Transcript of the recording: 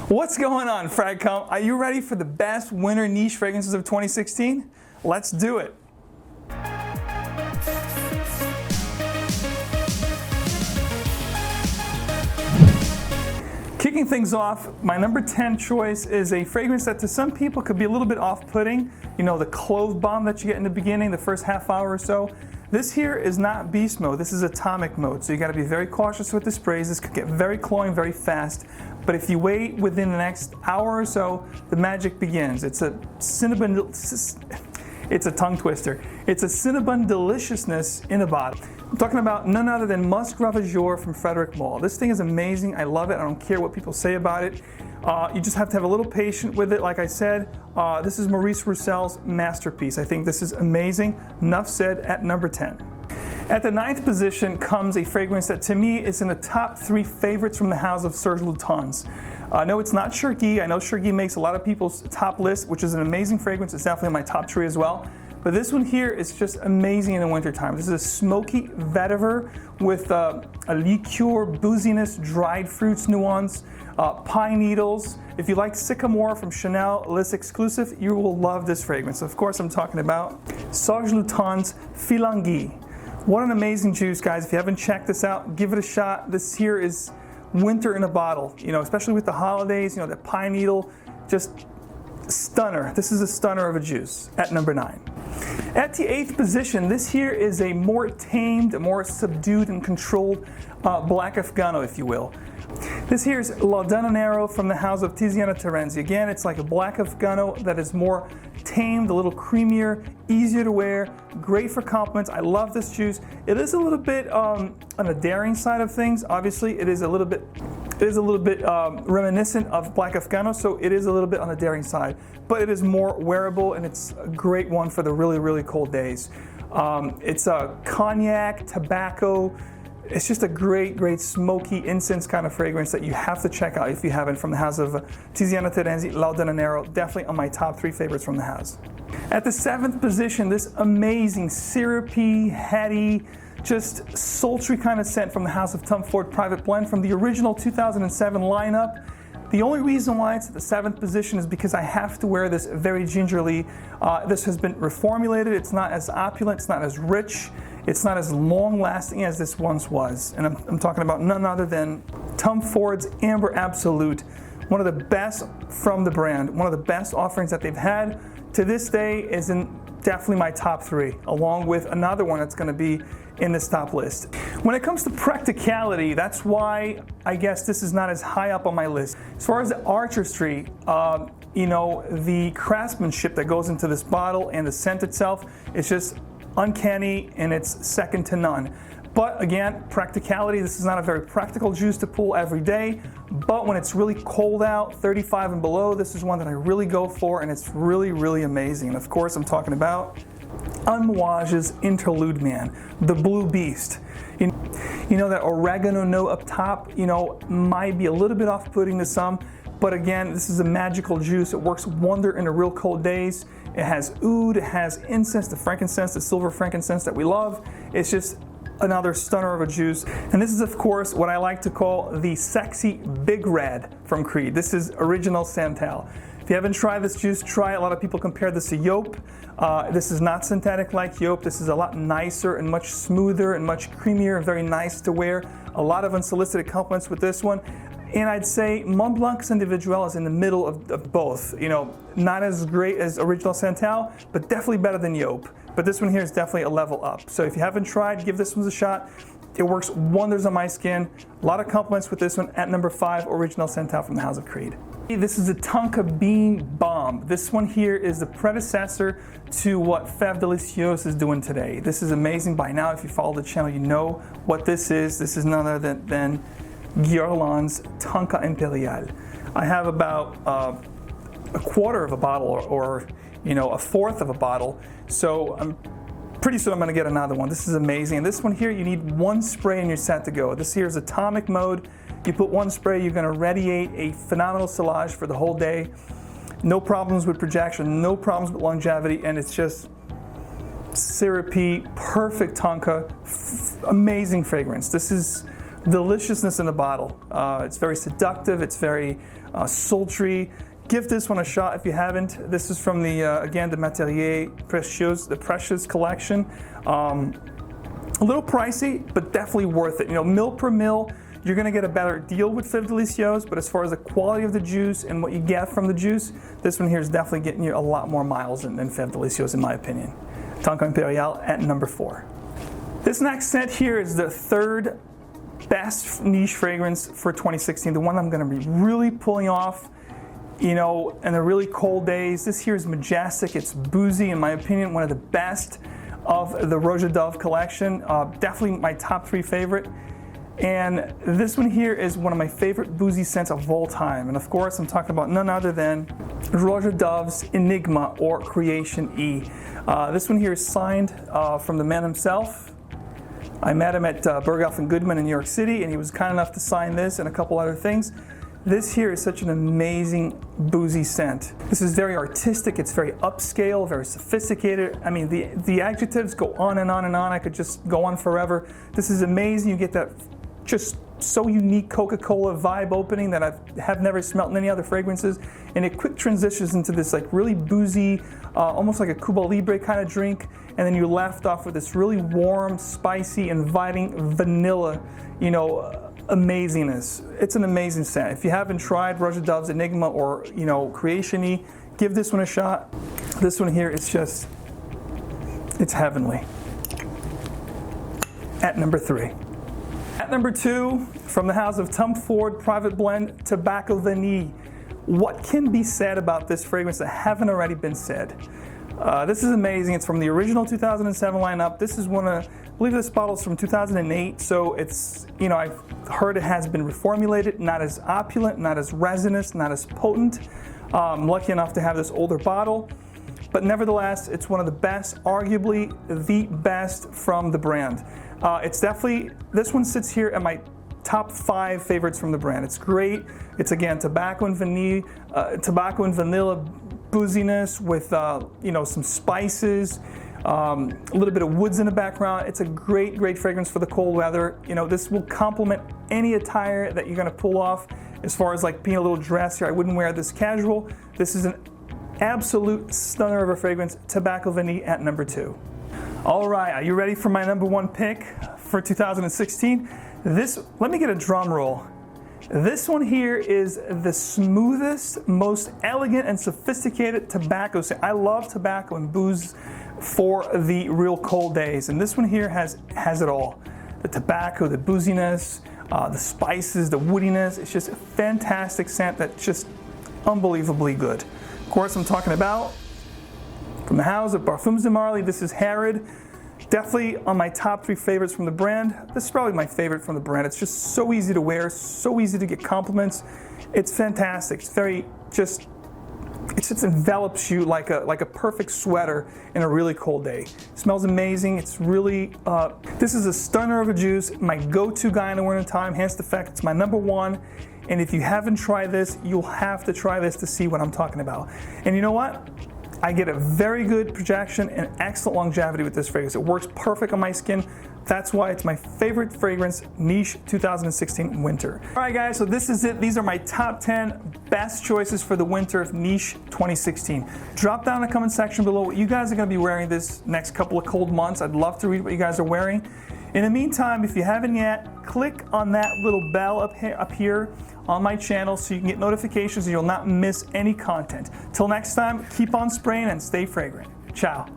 What's going on, Fragcom? Are you ready for the best winter niche fragrances of 2016? Let's do it. Kicking things off, my number 10 choice is a fragrance that to some people could be a little bit off-putting. You know, the clove bomb that you get in the beginning, the first half hour or so. This here is not beast mode, this is atomic mode. So you gotta be very cautious with the sprays. This could get very cloying very fast. But if you wait within the next hour or so, the magic begins. It's a cinnamon, it's a tongue twister. It's a cinnamon deliciousness in a bottle. I'm talking about none other than Musk Ravageur from Frederick Mall. This thing is amazing. I love it. I don't care what people say about it. You just have to have a little patience with it. Like I said, this is Maurice Roussel's masterpiece. I think this is amazing. Enough said at number 10. At the 9th position comes a fragrance that to me is in the top 3 favorites from the house of Serge Lutens. No, it's not Cherki. I know Cherki makes a lot of people's top list, which is an amazing fragrance. It's definitely in my top 3 as well. But this one here is just amazing in the wintertime. This is a smoky vetiver with a liqueur, booziness, dried fruits nuance, pine needles. If you like Sycamore from Chanel List Exclusive, you will love this fragrance. Of course, I'm talking about Serge Lutens Fille. What an amazing juice, guys. If you haven't checked this out, give it a shot. This here is winter in a bottle, you know, especially with the holidays, you know, the pine needle, just stunner. This is a stunner of a juice at number 9. At the 8th position, this here is a more tamed, a more subdued and controlled black Afgano, if you will. This here is L'Audanero from the house of Tiziana Terenzi. Again, it's like a black Afgano that is more tamed, a little creamier, easier to wear, great for compliments. I love this juice. It is a little bit on the daring side of things. Obviously, it is a little bit reminiscent of black Afgano, so it is a little bit on the daring side. But it is more wearable, and it's a great one for the really, really cold days. It's a cognac, tobacco. It's just a great, great smoky incense kind of fragrance that you have to check out if you haven't, from the house of Tiziana Terenzi, L'Audanero. Definitely on my top 3 favorites from the house. At the 7th position, this amazing syrupy, heady, just sultry kind of scent from the house of Tom Ford Private Blend from the original 2007 lineup. The only reason why it's at the 7th position is because I have to wear this very gingerly. This has been reformulated. It's not as opulent, it's not as rich, it's not as long-lasting as this once was. And I'm talking about none other than Tom Ford's Amber Absolute, one of the best from the brand, one of the best offerings that they've had to this day. Is in definitely my top 3, along with another one that's going to be in this top list. When it comes to practicality, that's why I guess this is not as high up on my list. As far as the artistry, you know, the craftsmanship that goes into this bottle and the scent itself is just uncanny, and it's second to none. But again, practicality, this is not a very practical juice to pull every day, but when it's really cold out, 35 and below, this is one that I really go for, and it's really, really amazing. And of course, I'm talking about Amouage's Interlude Man, the Blue Beast. You know, that oregano note up top, you know, might be a little bit off-putting to some, but again, this is a magical juice. It works wonder in the real cold days. It has oud, it has incense, the frankincense, the silver frankincense that we love. It's just another stunner of a juice. And this is, of course, what I like to call the sexy Big Red from Creed. This is original Santal. If you haven't tried this juice, try it. A lot of people compare this to Yop. This is not synthetic like Yop. This is a lot nicer and much smoother and much creamier and very nice to wear. A lot of unsolicited compliments with this one. And I'd say Mont Blanc's Individual is in the middle of both. You know, not as great as original Santal, but definitely better than Yop. But this one here is definitely a level up. So if you haven't tried, give this one a shot. It works wonders on my skin. A lot of compliments with this one at number 5, original Santal from the house of Creed. This is a Tonka Bean Bomb. This one here is the predecessor to what Fève Délicieuse is doing today. This is amazing. By now, if you follow the channel, you know what this is. This is none other than Guerlain's Tonka Imperiale. I have about a quarter of a bottle, or you know, a fourth of a bottle. So I'm pretty soon I'm going to get another one. This is amazing. And this one here, you need 1 spray and you're set to go. This here is atomic mode. You put 1 spray, you're going to radiate a phenomenal sillage for the whole day. No problems with projection, no problems with longevity, and it's just syrupy, perfect Tonka, amazing fragrance. This is deliciousness in the bottle. It's very seductive, it's very sultry. Give this one a shot if you haven't. This is from the, again, the Materiale Précieux, the Precious collection. A little pricey, but definitely worth it. You know, mil per mil, you're gonna get a better deal with Fève Délicieuse, but as far as the quality of the juice and what you get from the juice, this one here is definitely getting you a lot more miles than Fève Délicieuse, in my opinion. Tonka Imperiale at number 4. This next scent here is the third best niche fragrance for 2016, the one I'm gonna be really pulling off, you know, in the really cold days. This here is majestic, it's boozy, in my opinion, one of the best of the Rouge Dove collection. Definitely my top 3 favorite. And this one here is one of my favorite boozy scents of all time. And of course, I'm talking about none other than Rouge Dove's Enigma, or Creation E. This one here is signed from the man himself. I met him at Berghoff and Goodman in New York City, and he was kind enough to sign this and a couple other things. This here is such an amazing boozy scent. This is very artistic, it's very upscale, very sophisticated. I mean, the adjectives go on and on and on. I could just go on forever. This is amazing. You get that just so unique Coca-Cola vibe opening that I have never smelled in any other fragrances. And it quick transitions into this like really boozy, almost like a Cuba Libre kind of drink. And then you're left off with this really warm, spicy, inviting vanilla, you know, amazingness. It's an amazing scent. If you haven't tried Rouge Dove's Enigma or, you know, Creation E, give this one a shot. This one here is just, it's heavenly. At number 3. At number 2, from the house of Tom Ford Private Blend Tobacco Vanille. What can be said about this fragrance that haven't already been said? This is amazing. It's from the original 2007 lineup. This is one of, I believe this bottle's from 2008, so it's, you know, I've heard it has been reformulated, not as opulent, not as resinous, not as potent. I'm lucky enough to have this older bottle, but nevertheless, it's one of the best, arguably the best from the brand. It's definitely, this one sits here at my top 5 favorites from the brand. It's great. It's again tobacco and vanilla booziness with you know, some spices, a little bit of woods in the background. It's a great, great fragrance for the cold weather. You know, this will complement any attire that you're gonna pull off. As far as like being a little dressed here, I wouldn't wear this casual. This is an absolute stunner of a fragrance, Tobacco Vanille at number 2. All right, are you ready for my number 1 pick for 2016? Let me get a drum roll. This one here is the smoothest, most elegant and sophisticated tobacco scent. I love tobacco and booze for the real cold days, and this one here has it all. The tobacco, the booziness, the spices, the woodiness. It's just a fantastic scent that's just unbelievably good. Of course, I'm talking about from the house of Parfums de Marly. This is Harrod. Definitely on my top 3 favorites from the brand. This is probably my favorite from the brand. It's just so easy to wear, so easy to get compliments. It's fantastic. It's very just, it just envelops you like a perfect sweater in a really cold day. It smells amazing. It's really, this is a stunner of a juice. My go-to guy in the winter time, hence the fact it's my number 1. And if you haven't tried this, you'll have to try this to see what I'm talking about. And you know what? I get a very good projection and excellent longevity with this fragrance. It works perfect on my skin. That's why it's my favorite fragrance, niche 2016 winter. All right, guys, so this is it. These are my top 10 best choices for the winter of niche 2016. Drop down in the comment section below what you guys are gonna be wearing this next couple of cold months. I'd love to read what you guys are wearing. In the meantime, if you haven't yet, click on that little bell up here on my channel so you can get notifications and you'll not miss any content. Till next time, keep on spraying and stay fragrant. Ciao.